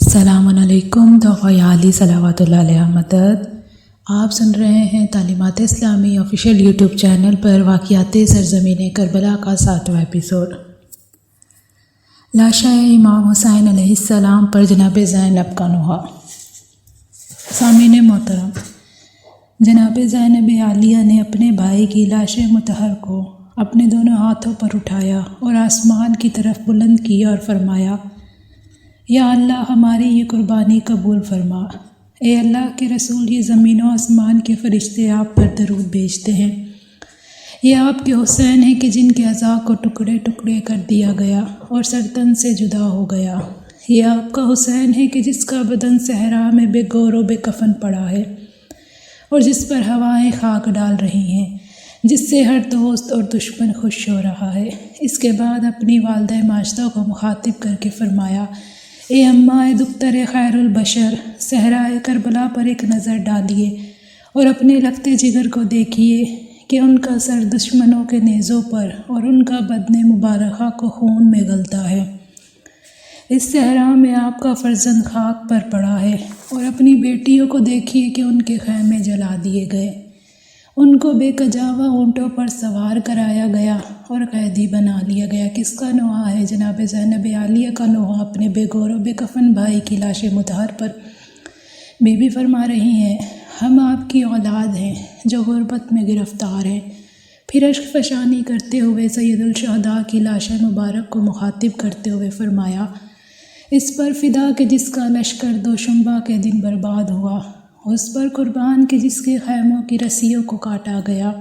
السلام علیکم تو علی صلوات اللہ علیہ مدد۔ آپ سن رہے ہیں تعلیمات اسلامی آفیشیل یوٹیوب چینل پر واقعات سرزمین کربلا کا 7واں ایپیسوڈ۔ لاشا امام حسین علیہ السلام پر جناب زینب کا نوحہ۔ سامعین محترم، جناب زینب عالیہ نے اپنے بھائی کی لاش مطہر کو اپنے دونوں ہاتھوں پر اٹھایا اور آسمان کی طرف بلند کیا اور فرمایا، یا اللہ ہماری یہ قربانی قبول فرما۔ اے اللہ کے رسول، یہ زمین و آسمان کے فرشتے آپ پر درود بھیجتے ہیں۔ یہ آپ کے حسین ہیں کہ جن کے اعضاء کو ٹکڑے ٹکڑے کر دیا گیا اور سرتن سے جدا ہو گیا۔ یہ آپ کا حسین ہے کہ جس کا بدن صحرا میں بے گور و بے کفن پڑا ہے اور جس پر ہوائیں خاک ڈال رہی ہیں، جس سے ہر دوست اور دشمن خوش ہو رہا ہے۔ اس کے بعد اپنی والدہ ماجدہ کو مخاطب کر کے فرمایا، اے اماں، اے دختر خیر البشر، صحرائے کربلا پر ایک نظر ڈالیے اور اپنے لگتے جگر کو دیکھیے کہ ان کا سر دشمنوں کے نیزوں پر اور ان کا بدن مبارکہ کو خون میں گلتا ہے۔ اس صحرا میں آپ کا فرزند خاک پر پڑا ہے، اور اپنی بیٹیوں کو دیکھیے کہ ان کے خیمے جلا دیے گئے، ان کو بے کجاوہ اونٹوں پر سوار کرایا گیا اور قیدی بنا لیا گیا۔ کس کا نوحہ ہے؟ جناب زینب عالیہ کا نوحہ اپنے بے گور و بے کفن بھائی کی لاش مطہر پر۔ بی بی فرما رہی ہیں، ہم آپ کی اولاد ہیں جو غربت میں گرفتار ہیں۔ پھر اشک فشانی کرتے ہوئے سید الشہداء کی لاش مبارک کو مخاطب کرتے ہوئے فرمایا، اس پر فدا کہ جس کا لشکر دوشنبہ کے دن برباد ہوا، اس پر قربان کہ جس کے خیموں کی رسیوں کو کاٹا گیا،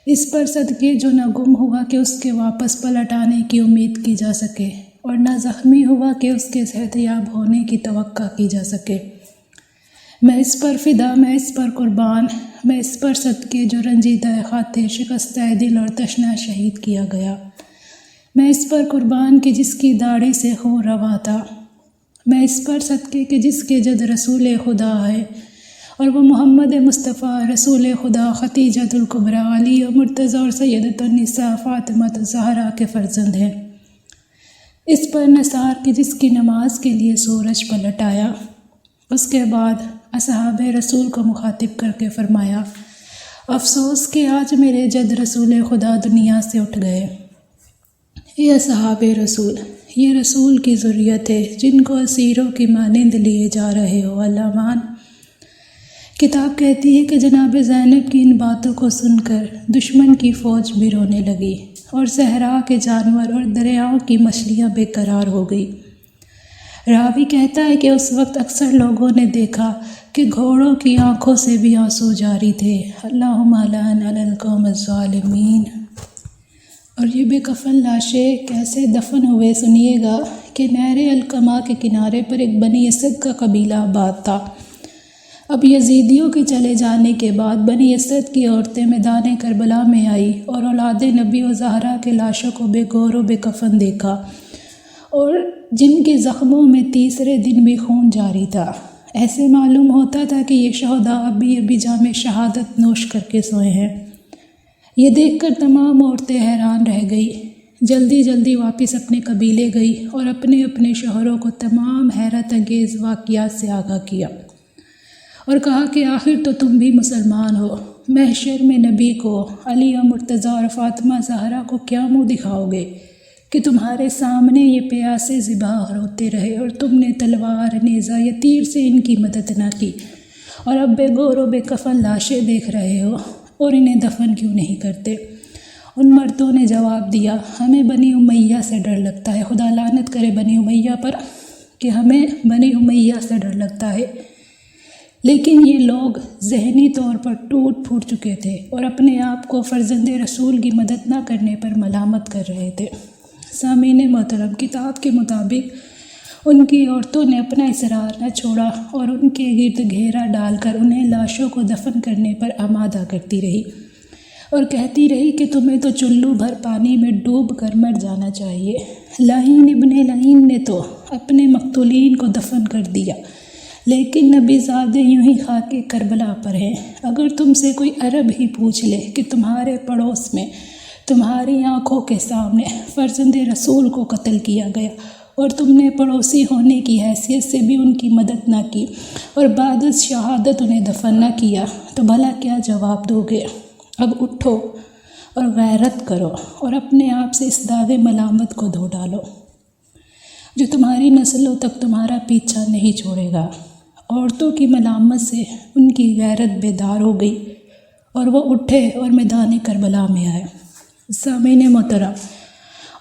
اس پر صدقے جو نہ گم ہوا کہ اس کے واپس پلٹ آنے کی امید کی جا سکے، اور نہ زخمی ہوا کہ اس کے صحت یاب ہونے کی توقع کی جا سکے۔ میں اس پر فدا، میں اس پر قربان، میں اس پر صدقے جو رنجیدہ خاطر شکستہ دل اور تشنہ شہید کیا گیا، میں اس پر قربان کہ جس کی داڑھی سے خون رواں تھا، میں اس پر صدقے کہ جس کے جد رسول خدا ہے اور وہ محمد مصطفیٰ رسول خدا ختیجۃ الکبریٰ علی و مرتضیٰ اور سیدۃ النساء فاطمہ الزہرا کے فرزند ہیں۔ اس پر نثار کہ جس کی نماز کے لیے سورج پلٹ آیا۔ اس کے بعد اصحاب رسول کو مخاطب کر کے فرمایا، افسوس کہ آج میرے جد رسول خدا دنیا سے اٹھ گئے۔ اے اصحاب رسول، یہ رسول کی ذریت ہے جن کو اسیروں کی مانند لیے جا رہے ہو الامان۔ کتاب کہتی ہے کہ جناب زینب کی ان باتوں کو سن کر دشمن کی فوج بھی رونے لگی اور صحرا کے جانور اور دریاؤں کی مچھلیاں بے قرار ہو گئی۔ راوی کہتا ہے کہ اس وقت اکثر لوگوں نے دیکھا کہ گھوڑوں کی آنکھوں سے بھی آنسو جاری تھے۔ اللہم لعن علی القوم الظالمین۔ اور یہ بے کفن لاشیں کیسے دفن ہوئے سنیے گا کہ نہر القما کے کنارے پر ایک بنی اسد کا قبیلہ آباد تھا۔ اب یزیدیوں کے چلے جانے کے بعد بنی اسد کی عورتیں میدان کربلا میں آئی اور اولاد نبی و زہرا کے لاشوں کو بے گور و بے کفن دیکھا، اور جن کے زخموں میں تیسرے دن بھی خون جاری تھا۔ ایسے معلوم ہوتا تھا کہ یہ شہداء ابھی جام شہادت نوش کر کے سوئے ہیں۔ یہ دیکھ کر تمام عورتیں حیران رہ گئی، جلدی جلدی واپس اپنے قبیلے گئی اور اپنے اپنے شوہروں کو تمام حیرت انگیز واقعات سے آگاہ کیا اور کہا کہ آخر تو تم بھی مسلمان ہو۔ محشر میں نبی کو، علی و مرتضیٰ اور فاطمہ زہرا کو کیا منہ دکھاؤ گے کہ تمہارے سامنے یہ پیاسے ذبح روتے رہے اور تم نے تلوار، نیزہ یا تیر سے ان کی مدد نہ کی، اور اب بے گور و بے کفن لاشیں دیکھ رہے ہو اور انہیں دفن کیوں نہیں کرتے؟ ان مردوں نے جواب دیا، ہمیں بنی امیہ سے ڈر لگتا ہے۔ خدا لعنت کرے بنی امیہ پر کہ ہمیں بنی امیہ سے ڈر لگتا ہے۔ لیکن یہ لوگ ذہنی طور پر ٹوٹ پھوٹ چکے تھے اور اپنے آپ کو فرزند رسول کی مدد نہ کرنے پر ملامت کر رہے تھے۔ سامعین محترم، کتاب کے مطابق ان کی عورتوں نے اپنا اصرار نہ چھوڑا اور ان کے گرد گھیرا ڈال کر انہیں لاشوں کو دفن کرنے پر آمادہ کرتی رہی اور کہتی رہی کہ تمہیں تو چلو بھر پانی میں ڈوب کر مر جانا چاہیے۔ لعین ابن لعین نے تو اپنے مقتولین کو دفن کر دیا، لیکن نبی زادے یوں ہی خاک کربلا پر ہیں۔ اگر تم سے کوئی عرب ہی پوچھ لے کہ تمہارے پڑوس میں تمہاری آنکھوں کے سامنے فرزند رسول کو قتل کیا گیا اور تم نے پڑوسی ہونے کی حیثیت سے بھی ان کی مدد نہ کی اور بعد از شہادت انہیں دفن نہ کیا، تو بھلا کیا جواب دو گے؟ اب اٹھو اور غیرت کرو اور اپنے آپ سے اس دعوے ملامت کو دھو ڈالو جو تمہاری نسلوں تک تمہارا پیچھا نہیں چھوڑے گا۔ عورتوں کی ملامت سے ان کی غیرت بیدار ہو گئی اور وہ اٹھے اور میدان کربلا میں آئے۔ سامعین محترم،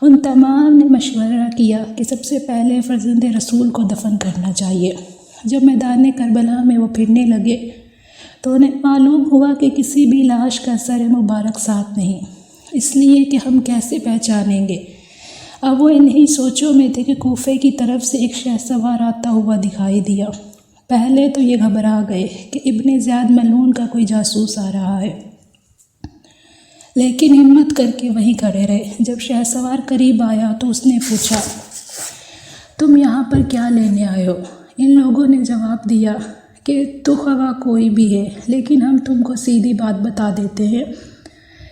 ان تمام نے مشورہ کیا کہ سب سے پہلے فرزند رسول کو دفن کرنا چاہیے۔ جب میدان کربلا میں وہ پھرنے لگے تو انہیں معلوم ہوا کہ کسی بھی لاش کا سر مبارک ساتھ نہیں، اس لیے کہ ہم کیسے پہچانیں گے؟ اب وہ انہی سوچوں میں تھے کہ کوفے کی طرف سے ایک شہسوار آتا ہوا دکھائی دیا۔ پہلے تو یہ گھبرا گئے کہ ابن زیاد ملعون کا کوئی جاسوس آ رہا ہے، لیکن ہمت کر کے وہیں کھڑے رہے۔ جب شہسوار قریب آیا تو اس نے پوچھا، تم یہاں پر کیا لینے آئے ہو؟ ان لوگوں نے جواب دیا کہ تو خواہ کوئی بھی ہے، لیکن ہم تم کو سیدھی بات بتا دیتے ہیں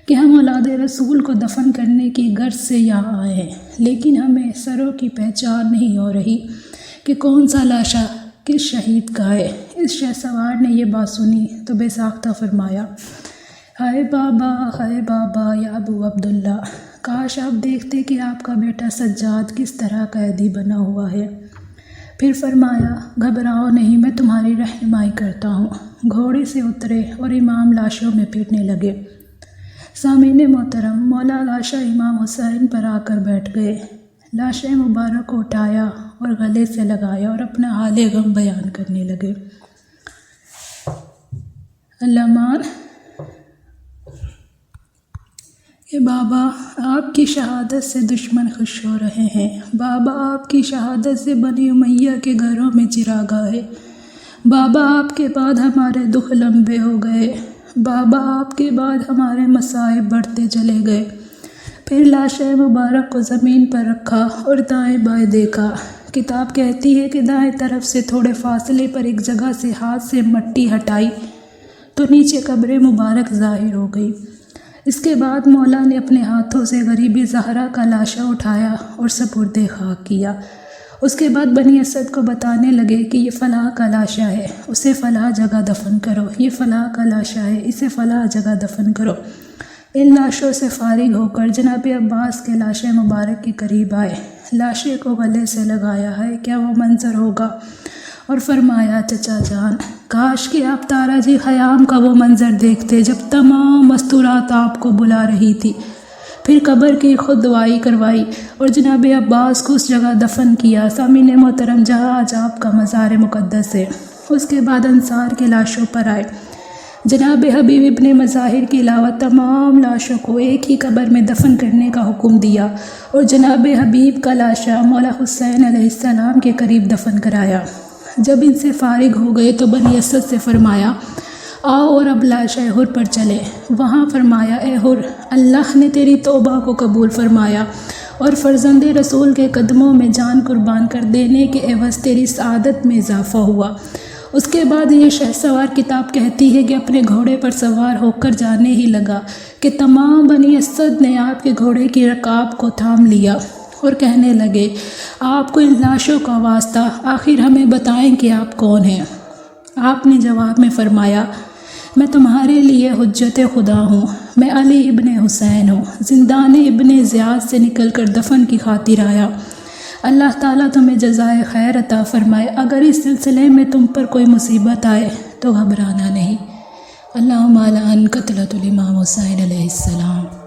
کہ ہم اولاد رسول کو دفن کرنے کی غرض سے یہاں آئے ہیں، لیکن ہمیں سروں کی پہچان نہیں ہو رہی کہ کون سا لاشا کس شہید کا ہے۔ اس شہسوار نے یہ بات سنی تو بے ساختہ فرمایا، ہائے بابا یا ابو عبداللہ، کاش آپ دیکھتے کہ آپ کا بیٹا سجاد کس طرح قیدی بنا ہوا ہے۔ پھر فرمایا، گھبراؤ نہیں، میں تمہاری رہنمائی کرتا ہوں۔ گھوڑے سے اترے اور امام لاشوں میں پھرنے لگے۔ سامعین محترم، مولا لاشا امام حسین پر آ کر بیٹھ گئے۔ لاش مبارک کو اٹھایا اور گلے سے لگایا اور اپنا حال غم بیان کرنے لگے۔ علمان کہ بابا آپ کی شہادت سے دشمن خوش ہو رہے ہیں، بابا آپ کی شہادت سے بنی امیہ کے گھروں میں چراغ آئے، بابا آپ کے بعد ہمارے دکھ لمبے ہو گئے، بابا آپ کے بعد ہمارے مصائب بڑھتے چلے گئے۔ پھر لاش مبارک کو زمین پر رکھا اور دائیں بائیں دیکھا۔ کتاب کہتی ہے کہ دائیں طرف سے تھوڑے فاصلے پر ایک جگہ سے ہاتھ سے مٹی ہٹائی تو نیچے قبر مبارک ظاہر ہو گئی۔ اس کے بعد مولا نے اپنے ہاتھوں سے غریبی زہرا کا لاشا اٹھایا اور سپرد خاک کیا۔ اس کے بعد بنی اسد کو بتانے لگے کہ یہ فلاں کا لاشا ہے، اسے فلاں جگہ دفن کرو، یہ فلاں کا لاشا ہے، اسے فلاں جگہ دفن کرو۔ ان لاشوں سے فارغ ہو کر جناب عباس کے لاش مبارک کے قریب آئے، لاشے کو گلے سے لگایا ہے، کیا وہ منظر ہوگا؟ اور فرمایا، چچا جان، کاش کہ آپ تارا جی خیام کا وہ منظر دیکھتے جب تمام مستورات آپ کو بلا رہی تھی۔ پھر قبر کی خود دعائی کروائی اور جناب عباس کو اس جگہ دفن کیا، سامعین محترم، جہاں آج آپ کا مزار مقدس ہے۔ اس کے بعد انصار کے لاشوں پر آئے، جناب حبیب ابن مظاہر کے علاوہ تمام لاشوں کو ایک ہی قبر میں دفن کرنے کا حکم دیا اور جناب حبیب کا لاشا مولا حسین علیہ السلام کے قریب دفن کرایا۔ جب ان سے فارغ ہو گئے تو بنی اسد سے فرمایا، آؤ اور اب لاش حر پر چلے۔ وہاں فرمایا، اے حر، اللہ نے تیری توبہ کو قبول فرمایا اور فرزند رسول کے قدموں میں جان قربان کر دینے کے عوض تیری سعادت میں اضافہ ہوا۔ اس کے بعد یہ شہسوار کتاب کہتی ہے کہ اپنے گھوڑے پر سوار ہو کر جانے ہی لگا کہ تمام بنی اسد نے آپ کے گھوڑے کی رکاب کو تھام لیا اور کہنے لگے، آپ کو ان لاشوں کا واسطہ، آخر ہمیں بتائیں کہ آپ کون ہیں؟ آپ نے جواب میں فرمایا، میں تمہارے لیے حجت خدا ہوں، میں علی ابن حسین ہوں، زندان ابن زیاد سے نکل کر دفن کی خاطر آیا۔ اللہ تعالیٰ تمہیں جزائے خیر عطا فرمائے۔ اگر اس سلسلے میں تم پر کوئی مصیبت آئے تو گھبرانا نہیں۔ اللہم علی ان قتلۃ الامام حسین علیہ السلام۔